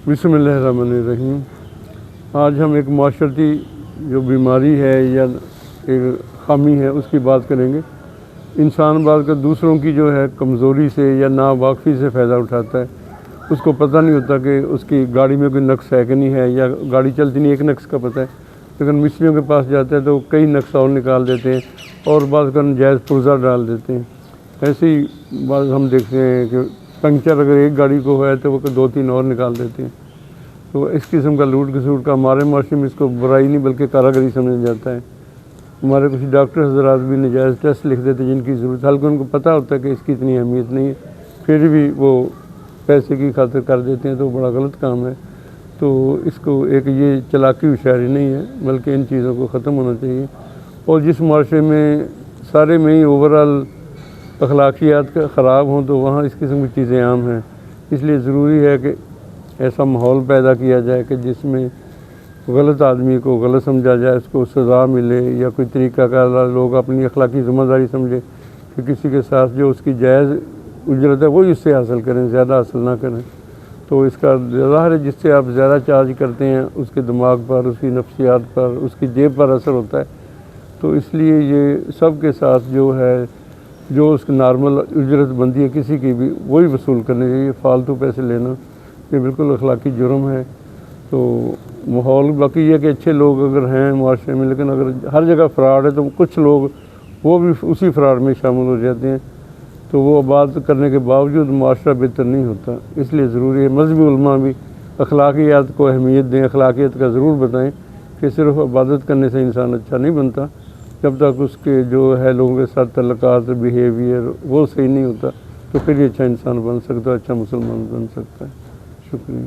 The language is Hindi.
बिस्मिल्लाहिर्रहमानिर्रहीम। आज हम एक माशरती जो बीमारी है या एक खामी है उसकी बात करेंगे। इंसान बात कर दूसरों की जो है कमज़ोरी से या नावाकफ़ी से फ़ायदा उठाता है। उसको पता नहीं होता कि उसकी गाड़ी में कोई नक्स है कि नहीं है, या गाड़ी चलती नहीं, एक नक्स का पता है, लेकिन मिस्त्रियों के पास जाता है तो कई नक्स और निकाल देते हैं और बात कर जायज़ पुर्जा डाल देते हैं। ऐसे ही बात हम देखते हैं कि पंक्चर अगर एक गाड़ी को है तो वो 2-3 और निकाल देते हैं। तो इस किस्म का लूट खसूट का हमारे माशरे में इसको बुराई नहीं बल्कि कारागरी समझा जाता है। हमारे कुछ डॉक्टर हजरात भी नजायज़ टेस्ट लिख देते हैं जिनकी ज़रूरत, हालांकि उनको पता होता है कि इसकी इतनी अहमियत नहीं है, फिर भी वो पैसे की खातिर कर देते हैं, तो बड़ा गलत काम है। तो इसको एक ये चालाकी होशियारी नहीं है बल्कि इन चीज़ों को ख़त्म होना चाहिए। और जिस माशरे में सारे में ही ओवरऑल अखलाकियात ख़राब हों तो वहाँ इस किस्म की चीज़ें आम हैं। इसलिए ज़रूरी है कि ऐसा माहौल पैदा किया जाए कि जिसमें गलत आदमी को गलत समझा जाए, उसको सज़ा मिले, या कोई तरीक़ा का लोग अपनी अखलाकी ज़िम्मेदारी समझे कि किसी के साथ जो उसकी जायज़ उजरत है वही उससे हासिल करें, ज़्यादा हासिल ना करें। तो इसका ज़ाहिर है जिससे आप ज़्यादा चार्ज करते हैं उसके दिमाग पर, उसकी नफ्सियात पर, उसकी जेब पर असर होता है। तो इसलिए ये सब के साथ जो है जो उसकी नॉर्मल उजरत बनती है किसी की भी वही वसूल करनी चाहिए। फ़ालतू पैसे लेना ये बिल्कुल अखलाकी जुर्म है। तो माहौल बाकी ये कि अच्छे लोग अगर हैं माशरे में, लेकिन अगर हर जगह फ़्रॉड है तो कुछ लोग वो भी उसी फ़्रॉड में शामिल हो जाते हैं, तो वो बात करने के बावजूद माशरा बेहतर नहीं होता। इसलिए ज़रूरी है मज़हबी उलमा भी अखलाकियात को अहमियत दें, अखलाकियत का ज़रूर बताएं कि सिर्फ़ इबादत करने से इंसान अच्छा नहीं बनता, जब तक उसके जो है लोगों के साथ तल्लुकात, बिहेवियर वो सही नहीं होता तो फिर ये अच्छा इंसान बन सकता है, अच्छा मुसलमान बन सकता है। शुक्रिया।